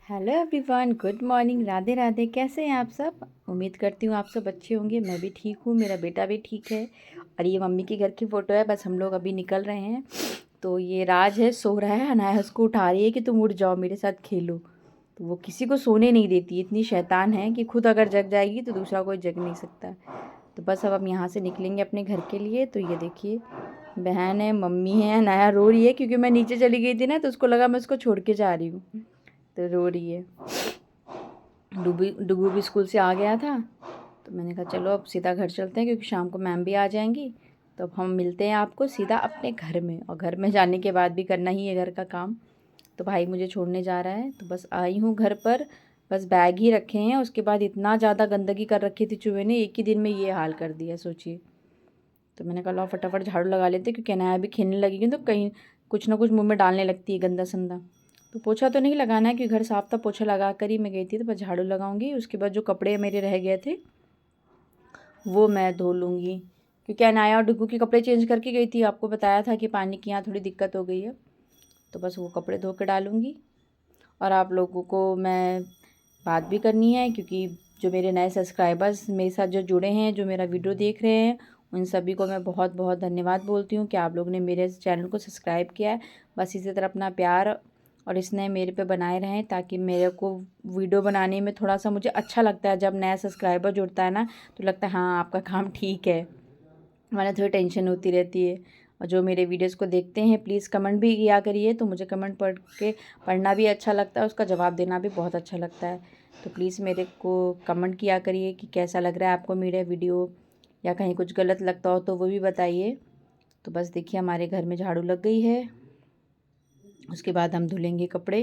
Hello everyone, good morning, Radhe Radhe. कैसे हैं आप सब? उम्मीद करती हूँ आप सब अच्छे होंगे। मैं भी ठीक हूँ, मेरा बेटा भी ठीक है। और ये मम्मी के घर की फ़ोटो है। बस हम लोग अभी निकल रहे हैं। तो ये राज है, सो रहा है। अनाया उसको उठा रही है कि तुम उठ जाओ, मेरे साथ खेलो। तो वो किसी को सोने नहीं देती, इतनी शैतान है कि खुद अगर जग जाएगी तो दूसरा कोई जग नहीं सकता। तो बस अब हम यहाँ से निकलेंगे अपने घर के लिए। तो ये देखिए, बहन है, मम्मी है, अनाया रो रही है क्योंकि मैं नीचे चली गई थी ना, तो उसको लगा मैं उसको छोड़ के जा रही हूँ, तो रो रही है। डुगू भी स्कूल से आ गया था, तो मैंने कहा चलो अब सीधा घर चलते हैं क्योंकि शाम को मैम भी आ जाएंगी। तो अब हम मिलते हैं आपको सीधा अपने घर में, और घर में जाने के बाद भी करना ही है घर का काम। तो भाई मुझे छोड़ने जा रहा है, तो बस आई हूँ घर पर। बस बैग ही रखे हैं, उसके बाद इतना ज़्यादा गंदगी कर रखी थी चूहे ने, एक ही दिन में ये हाल कर दिया, सोचिए। तो मैंने कहा लो फटाफट झाड़ू लगा लेते, क्योंकि अनाया भी खेलने लगेगी तो कहीं कुछ ना कुछ मुँह में डालने लगती है गंदा संदा। तो पोछा तो नहीं लगाना है क्योंकि घर साफ था, पोछा लगा कर ही मैं गई थी। तो बस झाड़ू लगाऊंगी, उसके बाद जो कपड़े मेरे रह गए थे वो मैं धो लूँगी, क्योंकि अनाया और डुग्गू के कपड़े चेंज करके गई थी। आपको बताया था कि पानी की यहाँ थोड़ी दिक्कत हो गई है, तो बस वो कपड़े धो के डालूँगी। और आप लोगों को मैं बात भी करनी है, क्योंकि जो मेरे नए सब्सक्राइबर्स मेरे साथ जो जुड़े हैं, जो मेरा वीडियो देख रहे हैं, उन सभी को मैं बहुत बहुत धन्यवाद बोलती हूँ कि आप लोग ने मेरे चैनल को सब्सक्राइब किया है। बस इसी तरह अपना प्यार और स्नेह मेरे पे बनाए रहें, ताकि मेरे को वीडियो बनाने में थोड़ा सा मुझे अच्छा लगता है। जब नया सब्सक्राइबर जुड़ता है ना, तो लगता है हाँ आपका काम ठीक है, हमारा थोड़ी टेंशन होती रहती है। और जो मेरे वीडियोस को देखते हैं प्लीज़ कमेंट भी किया करिए, तो मुझे कमेंट पढ़ना भी अच्छा लगता है, उसका जवाब देना भी बहुत अच्छा लगता है। तो प्लीज़ मेरे को कमेंट किया करिए कि कैसा लग रहा है आपको मेरा वीडियो, या कहीं कुछ गलत लगता हो तो वो भी बताइए। तो बस देखिए, हमारे घर में झाड़ू लग गई है, उसके बाद हम धुलेंगे कपड़े।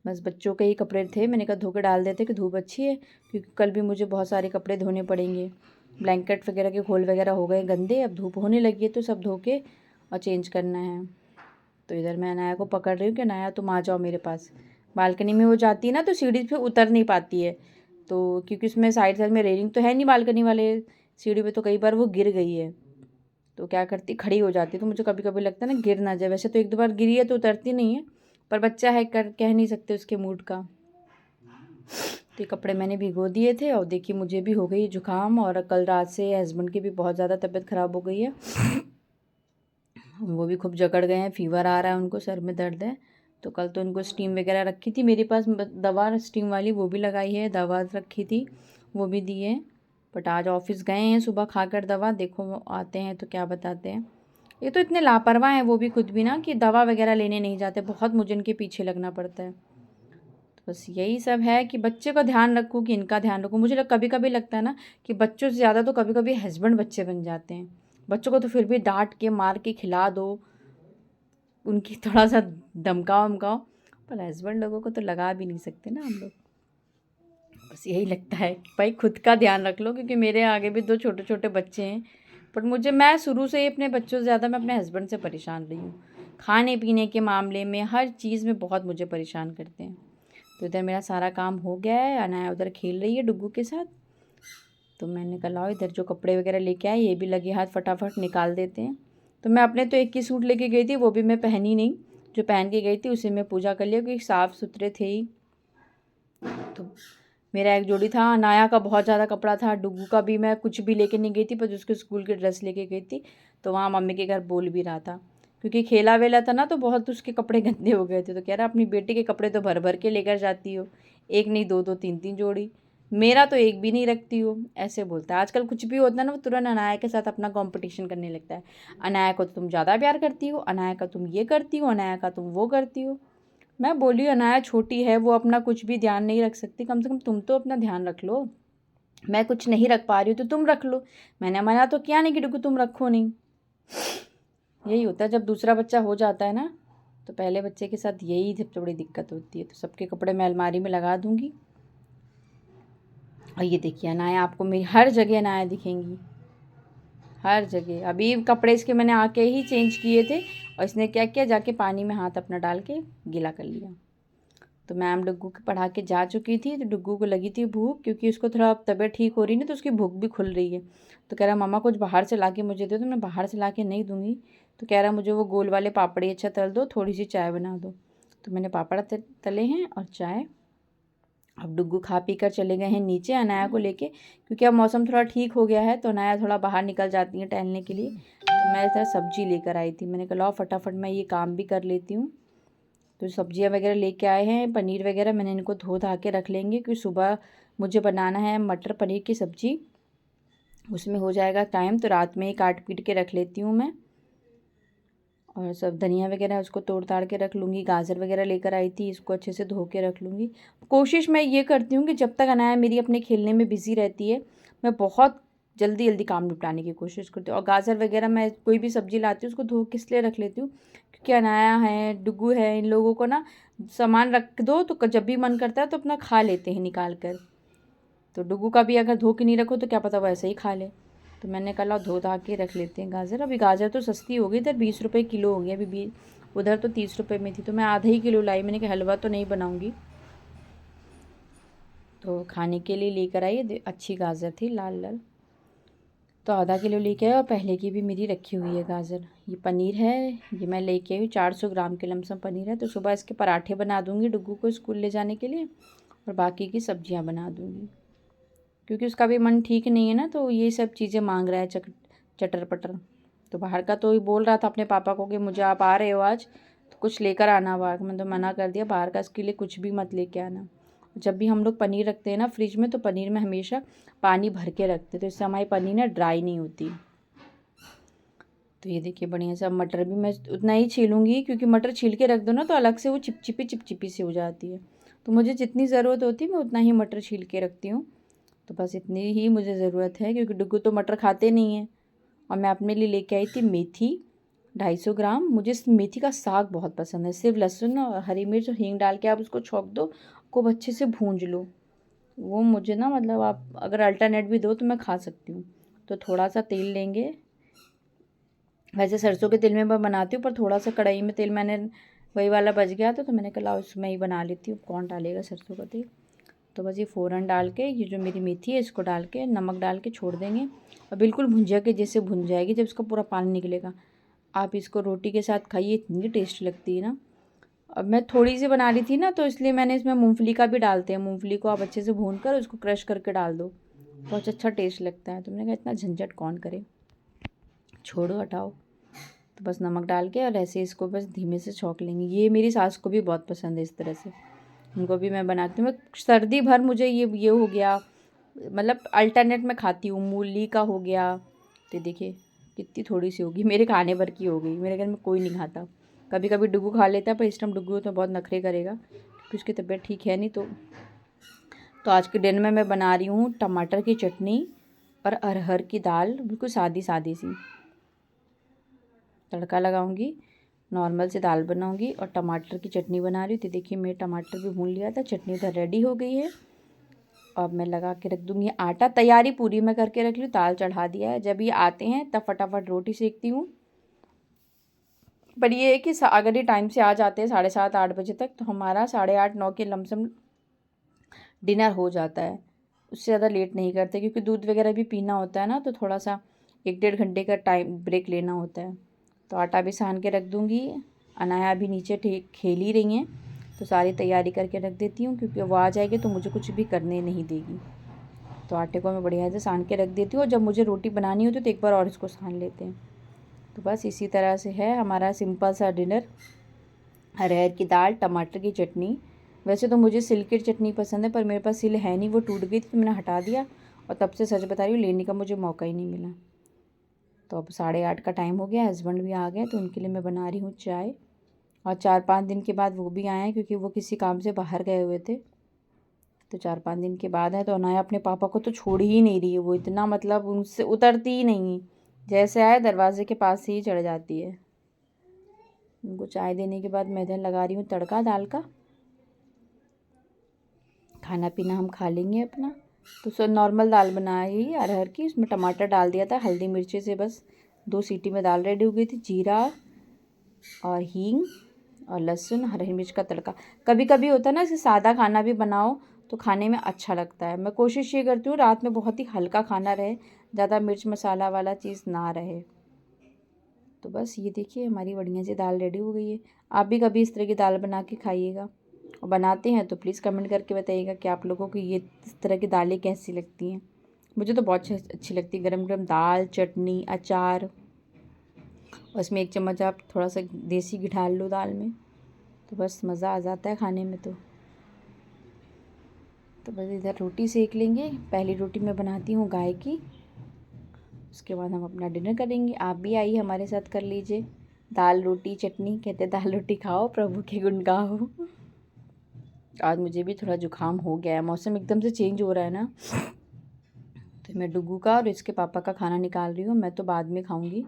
बस बच्चों के ही कपड़े थे, मैंने कहा धो के डाल देते कि धूप अच्छी है, क्योंकि कल भी मुझे बहुत सारे कपड़े धोने पड़ेंगे। ब्लैंकेट वगैरह के खोल वगैरह हो गए गंदे, अब धूप होने लगी है तो सब धो के और चेंज करना है। तो इधर मैं अनाया को पकड़ रही हूँ कि अनाया तुम आ जाओ मेरे पास। बालकनी में वो जाती है ना तो सीढ़ी पे उतर नहीं पाती है, तो क्योंकि उसमें साइड साइड में रेलिंग तो है नहीं बालकनी वाले सीढ़ी पे, तो कई बार वो गिर गई है। तो क्या करती, खड़ी हो जाती है। तो मुझे कभी कभी लगता है ना गिर ना जाए, वैसे तो एक दो बार गिरी है तो उतरती नहीं है, पर बच्चा है, कर कह नहीं सकते उसके मूड का। तो ये कपड़े मैंने भिगो दिए थे, और देखिए मुझे भी हो गई जुकाम, और कल रात से हस्बैंड की भी बहुत ज़्यादा तबीयत ख़राब हो गई है। वो भी खूब जकड़ गए हैं, फीवर आ रहा है उनको, सर में दर्द है। तो कल तो उनको स्टीम वगैरह रखी थी मेरे पास, दवा स्टीम वाली वो भी लगाई है, दवा रखी थी वो भी दी है। बट आज ऑफिस गए हैं सुबह खाकर दवा, देखो वो आते हैं तो क्या बताते हैं। ये तो इतने लापरवाह हैं वो भी खुद भी ना, कि दवा वगैरह लेने नहीं जाते, बहुत मुझे इनके पीछे लगना पड़ता है। तो बस यही सब है कि बच्चे का ध्यान रखूँ कि इनका ध्यान रखूँ। मुझे कभी कभी लगता है ना कि बच्चों से ज़्यादा तो कभी कभी हस्बैंड बच्चे बन जाते हैं। बच्चों को तो फिर भी डांट के मार के खिला दो, उनकी थोड़ा सा धमकाओ वमकाओ, पर हस्बैंड लोगों को तो लगा भी नहीं सकते ना हम लोग। बस यही लगता है कि भाई खुद का ध्यान रख लो, क्योंकि मेरे आगे भी दो छोटे छोटे बच्चे हैं। पर मैं शुरू से ही अपने बच्चों से ज़्यादा मैं अपने हस्बैंड से परेशान रही हूँ। खाने पीने के मामले में, हर चीज़ में बहुत मुझे परेशान करते हैं। तो इधर मेरा सारा काम हो गया है, अनाया उधर खेल रही है डुग्गू के साथ। तो मैंने कहा लाओ इधर जो कपड़े वगैरह लेके आए, ये भी लगे हाथ फटाफट निकाल देते हैं। तो मैं अपने तो एक ही सूट लेके गई थी, वो भी मैं पहनी नहीं, जो पहन के गई थी उसे मैं पूजा कर लिया, क्योंकि साफ़ सुथरे थे ही। तो मेरा एक जोड़ी था, अनाया का बहुत ज़्यादा कपड़ा था, डुग्गू का भी मैं कुछ भी लेके नहीं गई थी, पर उसके स्कूल की ड्रेस लेके गई थी। तो वहाँ मम्मी के घर बोल भी रहा था, क्योंकि खेला वेला था ना, तो बहुत उसके कपड़े गंदे हो गए थे। तो कह रहा अपनी बेटी के कपड़े तो भर भर के लेकर जाती हो, एक नहीं दो दो तीन तीन जोड़ी, मेरा तो एक भी नहीं रखती हो, ऐसे बोलता है। आजकल कुछ भी होता है ना, वो तुरंत अनाया के साथ अपना कंपटीशन करने लगता है। अनाया को तो तुम ज़्यादा प्यार करती हो, अनाया का तुम ये करती हो, अनाया का तुम वो करती हो। मैं बोली अनाया छोटी है, वो अपना कुछ भी ध्यान नहीं रख सकती, कम से कम तुम तो अपना ध्यान रख लो। मैं कुछ नहीं रख पा रही हूँ तो तुम रख लो, मैंने मना तो किया नहीं कि डुगू तुम रखो नहीं। यही होता है जब दूसरा बच्चा हो जाता है ना, तो पहले बच्चे के साथ यही सबसे बड़ी दिक्कत होती है। तो सबके कपड़े मैं अलमारी में लगा दूँगी। और ये देखिए अनाया, आपको मेरी हर जगह अनाया दिखेंगी, हर जगह। अभी कपड़े इसके मैंने आके ही चेंज किए थे, और इसने क्या किया, जाके पानी में हाथ अपना डाल के गीला कर लिया। तो मैम डुग्गू को पढ़ा के जा चुकी थी, तो डुग्गू को लगी थी भूख, क्योंकि उसको थोड़ा तबीयत ठीक हो रही ना, तो उसकी भूख भी खुल रही है। तो कह रहा मम्मा कुछ बाहर से ला के मुझे दो, तो मैं बाहर से ला के नहीं दूँगी। तो कह रहा मुझे वो गोल वाले पापड़ी अच्छा तल दो, थोड़ी सी चाय बना दो। तो मैंने पापड़ तले हैं और चाय, अब डुग्गू खा पी कर चले गए हैं नीचे अनाया को लेके, क्योंकि अब मौसम थोड़ा ठीक हो गया है तो अनाया थोड़ा बाहर निकल जाती है टहलने के लिए। तो मैं इधर सब्जी लेकर आई थी, मैंने कहा लाओ फटाफट मैं ये काम भी कर लेती हूँ। तो सब्जियाँ वगैरह लेके आए हैं, पनीर वगैरह मैंने इनको धो धा के रख लेंगे, क्योंकि सुबह मुझे बनाना है मटर पनीर की सब्ज़ी, उसमें हो जाएगा टाइम, तो रात में ही काट पीट के रख लेती हूँ मैं। और सब धनिया वगैरह उसको तोड़ ताड़ के रख लूँगी, गाजर वगैरह लेकर आई थी, इसको अच्छे से धो के रख लूँगी। कोशिश मैं ये करती हूँ कि जब तक अनाया मेरी अपने खेलने में बिज़ी रहती है, मैं बहुत जल्दी जल्दी काम निपटाने की कोशिश करती हूँ। और गाजर वगैरह मैं कोई भी सब्ज़ी लाती हूँ उसको धो के इसलिए रख लेती हूँ, क्योंकि अनाया है, डुग्गू है, इन लोगों को ना सामान रख दो तो जब भी मन करता है तो अपना खा लेते हैं निकाल कर। तो डुग्गू का भी अगर धो के नहीं रखो तो क्या पता वो ऐसे ही खा ले। तो मैंने कहा धो धा के रख लेते हैं गाजर। अभी गाजर तो सस्ती हो गई, इधर 20 रुपये किलो हो गई अभी, उधर तो 30 रुपये में थी, तो मैं आधा ही किलो लाई। मैंने कहा हलवा तो नहीं बनाऊंगी, तो खाने के लिए लेकर आई, अच्छी गाजर थी लाल लाल, तो आधा किलो लेके आए। और पहले की भी मेरी रखी हुई है गाजर। ये पनीर है, ये मैं लेके आई 400 ग्राम के लमसम पनीर है। तो सुबह इसके पराठे बना दूँगी डुग्गू को स्कूल ले जाने के लिए, और बाकी की सब्जियाँ बना दूँगी, क्योंकि उसका भी मन ठीक नहीं है ना, तो ये सब चीज़ें मांग रहा है चटर पटर। तो बाहर का तो बोल रहा था अपने पापा को कि मुझे आप आ रहे हो आज तो कुछ लेकर आना बाहर का। मैंने तो मना कर दिया, बाहर का इसके लिए कुछ भी मत लेके आना। जब भी हम लोग पनीर रखते हैं ना फ्रिज में, तो पनीर में हमेशा पानी भर के रखते, तो इससे हमारी पनीर ना ड्राई नहीं होती। तो ये देखिए बढ़िया सा मटर भी मैं उतना ही छीलूँगी, क्योंकि मटर छील के रख दो ना तो अलग से वो चिपचिपी सी हो जाती है। तो मुझे जितनी ज़रूरत होती है मैं उतना ही मटर छील के रखती हूँ। तो बस इतनी ही मुझे ज़रूरत है, क्योंकि डुग्गू तो मटर खाते नहीं हैं। और मैं अपने लिए लेके आई थी मेथी 250 ग्राम। मुझे इस मेथी का साग बहुत पसंद है, सिर्फ लहसुन और हरी मिर्च और हींग डाल के आप उसको छौंक दो, खूब अच्छे से भूंज लो। वो मुझे ना मतलब आप अगर अल्टरनेट भी दो तो मैं खा सकती हूँ। तो थोड़ा सा तेल लेंगे, वैसे सरसों के तेल में मैं बनाती हूँ, पर थोड़ा सा कढ़ाई में तेल मैंने वही वाला बच गया था, तो मैंने कहा उसमें ही बना लेती हूँ, कौन डालेगा सरसों का तेल। तो बस ये फ़ौरन डाल के ये जो मेरी मेथी है इसको डाल के नमक डाल के छोड़ देंगे, और बिल्कुल भुंजिया के जैसे भुन जाएगी। जब इसका पूरा पानी निकलेगा, आप इसको रोटी के साथ खाइए, इतनी टेस्ट लगती है ना। अब मैं थोड़ी सी बना रही थी ना, तो इसलिए मैंने इसमें मूंगफली का भी डालते हैं, मूंगफली को आप अच्छे से भून कर उसको क्रश करके डाल दो, बहुत अच्छा टेस्ट लगता है। तो मैंने कहा इतना झंझट कौन करे, छोड़ो हटाओ। तो बस नमक डाल के और ऐसे इसको बस धीमे से छौंक लेंगे। ये मेरी सास को भी बहुत पसंद है इस तरह से, उनको भी मैं बनाती हूँ। सर्दी भर मुझे ये हो गया, मतलब अल्टरनेट में खाती हूँ। मूली का हो गया, तो देखिए कितनी थोड़ी सी होगी, मेरे खाने भर की हो गई। मेरे घर में कोई नहीं खाता, कभी कभी डुग्गू खा लेता है, पर इस टाइम डुग्गू तो बहुत नखरे करेगा क्योंकि उसकी तबीयत ठीक है नहीं। तो आज के डिनर में मैं बना रही हूँ टमाटर की चटनी और अरहर की दाल, बिल्कुल सादी सादी सी। तड़का लगाऊंगी, नॉर्मल से दाल बनाऊंगी और टमाटर की चटनी बना रही हूँ। तो देखिए मैं टमाटर भी भून लिया था, चटनी उधर रेडी हो गई है। अब मैं लगा के रख दूँगी आटा, तैयारी पूरी मैं करके रख ली, दाल चढ़ा दिया है। जब ये आते हैं तब फटाफट रोटी सेकती हूँ। पर ये है कि अगर ये टाइम से आ जाते हैं 7:30-8 बजे तक, तो हमारा 8:30-9 के लमसम डिनर हो जाता है। उससे ज़्यादा लेट नहीं करते, क्योंकि दूध वगैरह भी पीना होता है ना, तो थोड़ा सा 1-1.5 घंटे का टाइम ब्रेक लेना होता है। तो आटा भी सान के रख दूँगी। अनाया भी नीचे खेल ही रही हैं, तो सारी तैयारी करके रख देती हूँ, क्योंकि वो आ जाएगी तो मुझे कुछ भी करने नहीं देगी। तो आटे को मैं बढ़िया से सान के रख देती हूँ, और जब मुझे रोटी बनानी होती है तो एक बार और इसको सान लेते हैं। तो बस इसी तरह से है हमारा सिंपल सा डिनर। अरहर की दाल, टमाटर की चटनी। वैसे तो मुझे सिल की चटनी पसंद है, पर मेरे पास सिल है नहीं, वो टूट गई थी तो मैंने हटा दिया, और तब से सच बता रही हूँ लेने का मुझे मौका ही नहीं मिला। तो अब 8:30 का टाइम हो गया, हस्बैंड भी आ गए, तो उनके लिए मैं बना रही हूँ चाय। और 4-5 दिन के बाद वो भी आए हैं, क्योंकि वो किसी काम से बाहर गए हुए थे। तो 4-5 दिन के बाद है, तो अनाया अपने पापा को तो छोड़ ही नहीं रही है। वो इतना मतलब उनसे उतरती ही नहीं, जैसे आए दरवाजे के पास से ही चढ़ जाती है। उनको चाय देने के बाद मैं इधर लगा रही हूँ तड़का दाल का। खाना पीना हम खा लेंगे अपना। तो सो नॉर्मल दाल बनाई अरहर की, उसमें टमाटर डाल दिया था, हल्दी मिर्ची से बस 2 सीटी में दाल रेडी हो गई थी। जीरा और हींग और लहसुन हरी मिर्च का तड़का। कभी कभी होता है ना, इसे सादा खाना भी बनाओ तो खाने में अच्छा लगता है। मैं कोशिश ये करती हूँ रात में बहुत ही हल्का खाना रहे, ज़्यादा मिर्च मसाला वाला चीज़ ना रहे। तो बस ये देखिए हमारी बढ़िया सी दाल रेडी हो गई है। आप भी कभी इस तरह की दाल बना के खाइएगा। और बनाते हैं तो प्लीज़ कमेंट करके बताइएगा कि आप लोगों को ये इस तरह की दालें कैसी लगती हैं। मुझे तो बहुत अच्छी लगती है। गरम गरम दाल, चटनी, अचार, और उसमें 1 चम्मच आप थोड़ा सा देसी घी डाल लो दाल में, तो बस मज़ा आ जाता है खाने में। तो बस इधर रोटी सेक लेंगे। पहली रोटी मैं बनाती हूँ गाय की, उसके बाद हम अपना डिनर करेंगे। आप भी आइए हमारे साथ, कर लीजिए दाल रोटी चटनी। कहते दाल रोटी खाओ प्रभु के गुण गाओ। आज मुझे भी थोड़ा जुकाम हो गया है, मौसम एकदम से चेंज हो रहा है ना। तो मैं डुगू का और इसके पापा का खाना निकाल रही हूँ। मैं तो बाद में खाऊंगी,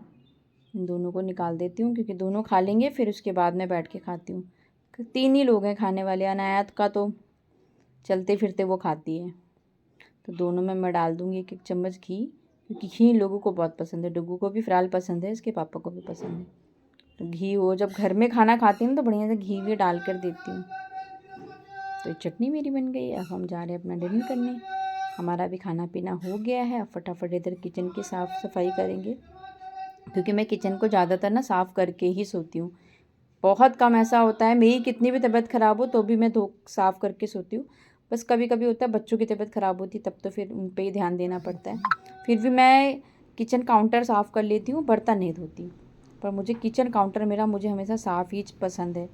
इन दोनों को निकाल देती हूँ क्योंकि दोनों खा लेंगे, फिर उसके बाद मैं बैठ के खाती हूँ। 3 ही लोग हैं खाने वाले, अनायात का तो चलते फिरते वो खाती है। तो दोनों में मैं डाल दूँगी 1-1 चम्मच घी, क्योंकि घी इन लोगों को बहुत पसंद है। डुगू को भी फ़िलहाल पसंद है, इसके पापा को भी पसंद है। तो घी हो, जब घर में खाना खाती हूँ तो बढ़िया से घी भी डाल कर देती हूँ। तो चटनी मेरी बन गई। अब हम जा रहे हैं अपना डिनर करने। हमारा भी खाना पीना हो गया है। अब फटाफट इधर किचन की साफ़ सफाई करेंगे, क्योंकि मैं किचन को ज़्यादातर ना साफ़ करके ही सोती हूँ। बहुत कम ऐसा होता है, मेरी कितनी भी तबीयत ख़राब हो तो भी मैं साफ़ करके सोती हूँ। बस कभी कभी होता है बच्चों की तबीयत ख़राब होती है, तब तो फिर उन पे ही ध्यान देना पड़ता है। फिर भी मैं किचन काउंटर साफ़ कर लेती हूँ, बर्तन नहीं धोती। पर मुझे किचन काउंटर मेरा मुझे हमेशा साफ़ ही पसंद है,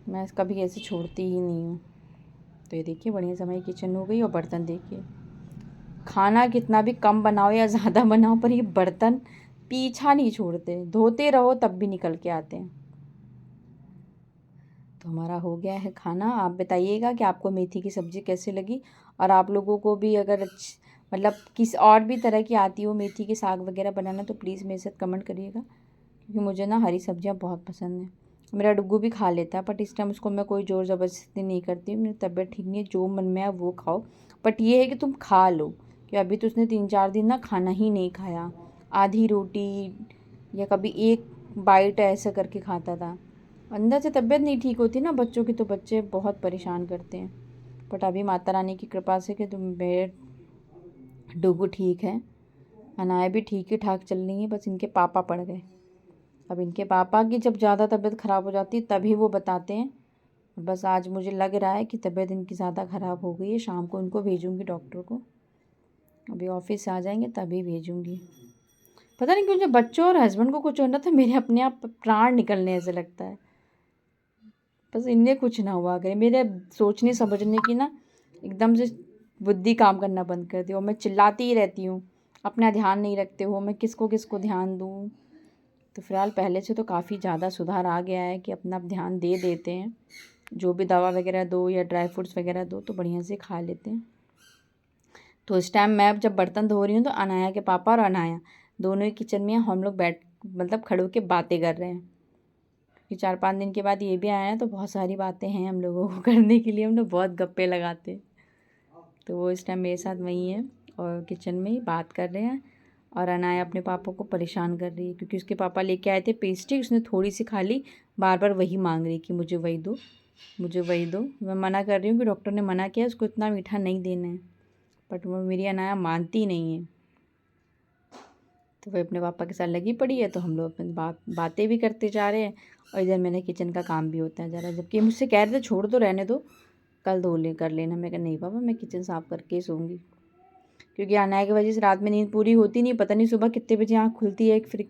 मैं कभी ऐसे छोड़ती ही नहीं हूँ। तो ये देखिए बढ़िया से हमारी किचन हो गई। और बर्तन देखिए, खाना कितना भी कम बनाओ या ज़्यादा बनाओ, पर ये बर्तन पीछा नहीं छोड़ते, धोते रहो तब भी निकल के आते हैं। तो हमारा हो गया है खाना। आप बताइएगा कि आपको मेथी की सब्ज़ी कैसी लगी, और आप लोगों को भी अगर मतलब किस और भी तरह की आती हो मेथी के साग वगैरह बनाना, तो प्लीज़ मेरे साथ कमेंट करिएगा, क्योंकि मुझे ना हरी सब्जियां बहुत पसंद है। मेरा डुग्गू भी खा लेता है, बट इस टाइम उसको मैं कोई ज़ोर ज़बरदस्ती नहीं करती। मेरी तबीयत ठीक नहीं है, जो मन में है वो खाओ, बट ये है कि तुम खा लो। कि अभी तो उसने 3-4 दिन ना खाना ही नहीं खाया, आधी रोटी या कभी एक बाइट ऐसा करके खाता था। अंदर से तबीयत नहीं ठीक होती ना बच्चों की, तो बच्चे बहुत परेशान करते हैं। बट अभी माता रानी की कृपा से कि तुम मेरे डुगू ठीक है, अनाया भी ठीक ही ठाक चल रही है। बस इनके पापा पड़ गए। अब इनके पापा की जब ज़्यादा तबीयत ख़राब हो जाती है तभी वो बताते हैं। बस आज मुझे लग रहा है कि तबीयत इनकी ज़्यादा ख़राब हो गई है। शाम को इनको भेजूँगी डॉक्टर को, अभी ऑफिस से आ जाएंगे तभी भेजूँगी। पता नहीं क्यों जब बच्चों और हस्बैंड को कुछ होना था, मेरे अपने आप प्राण निकलने ऐसे लगता है। बस इन्हें कुछ ना हुआ करे, मेरे सोचने समझने की ना एकदम से बुद्धि काम करना बंद कर दी, और मैं चिल्लाती ही रहती हूँ, अपना ध्यान नहीं रखते हो, मैं किसको किसको ध्यान दूँ। तो फ़िलहाल पहले से तो काफ़ी ज़्यादा सुधार आ गया है कि अपना ध्यान दे देते हैं। जो भी दवा वगैरह दो या ड्राई फ्रूट्स वगैरह दो तो बढ़िया से खा लेते हैं। तो इस टाइम मैं जब बर्तन धो रही हूँ तो अनाया के पापा और अनाया दोनों ही किचन में हम लोग बैठ मतलब खड़े होकर बातें कर रहे हैं। कि 4-5 दिन के बाद ये भी आया है तो बहुत सारी बातें हैं हम लोगों को करने के लिए, हम लोग बहुत गप्पे लगाते हैं। तो वो इस टाइम मेरे साथ वहीं है और किचन में ही बात कर रहे हैं। और अनाया अपने पापा को परेशान कर रही है, क्योंकि उसके पापा लेके आए थे पेस्ट्री, उसने थोड़ी सी खा ली, बार बार वही मांग रही कि मुझे वही दो, मुझे वही दो। मैं मना कर रही हूँ कि डॉक्टर ने मना किया उसको इतना मीठा नहीं देना है, बट वो मेरी अनाया मानती नहीं है। तो वह अपने पापा के साथ लगी पड़ी है, तो हम लोग अपनी बातें भी करते जा रहे हैं, और इधर मेरे किचन का काम भी होता है ज़रा। जबकि मुझसे कह रहे थे छोड़ दो, रहने दो, कल कर लेना। मैं कहा नहीं पापा, मैं किचन साफ़ करके ही सोऊंगी, क्योंकि अनाया की वजह से रात में नींद पूरी होती नहीं, पता नहीं सुबह कितने बजे आँख खुलती है, फिर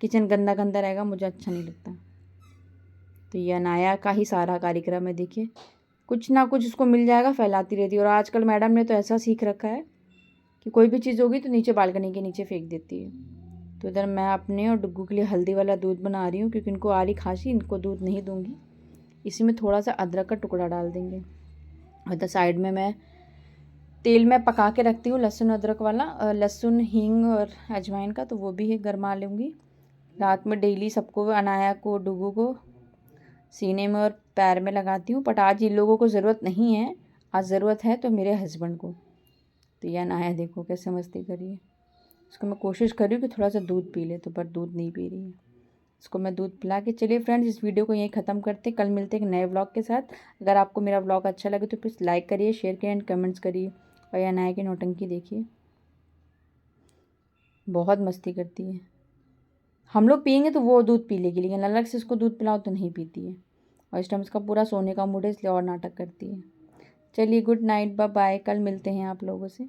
किचन गंदा गंदा रहेगा, मुझे अच्छा नहीं लगता। तो ये अनाया का ही सारा कार्यक्रम है। देखिए कुछ ना कुछ उसको मिल जाएगा, फैलाती रहती है। और आजकल मैडम ने तो ऐसा सीख रखा है कि कोई भी चीज़ होगी तो नीचे बालकनी के नीचे फेंक देती है। तो इधर मैं अपने और डुग्गू के लिए हल्दी वाला दूध बना रही हूँ, क्योंकि इनको आ रही खांसी, इनको दूध नहीं दूँगी। इसी में थोड़ा सा अदरक का टुकड़ा डाल देंगे। और इधर साइड में मैं तेल में पका के रखती हूँ लहसुन अदरक वाला, लहसुन हींग और अजवाइन का, तो वो भी है गरमा लूँगी। रात में डेली सबको, अनाया को डुगू को सीने में और पैर में लगाती हूँ। बट आज इन लोगों को ज़रूरत नहीं है, आज ज़रूरत है तो मेरे हस्बैंड को। तो यह अनाया देखो कैसे मस्ती करिए, उसको मैं कोशिश कर रही हूँ कि थोड़ा सा दूध पी ले, तो पर दूध नहीं पी रही है। इसको मैं दूध पिला के, चलिए फ्रेंड्स इस वीडियो को यहीं ख़त्म करते, कल मिलते एक नए व्लॉग के साथ। अगर आपको मेरा व्लॉग अच्छा लगे तो प्लीज़ लाइक करिए, शेयर करिए एंड कमेंट्स करिए। और यह अनाया की नौटंकी देखिए, बहुत मस्ती करती है। हम लोग पियेंगे तो वो दूध पी लेगी, लेकिन अलग से इसको दूध पिलाओ तो नहीं पीती है। और इस टाइम इसका पूरा सोने का मूड है, इसलिए और नाटक करती है। चलिए गुड नाइट, बाय बाय, कल मिलते हैं आप लोगों से।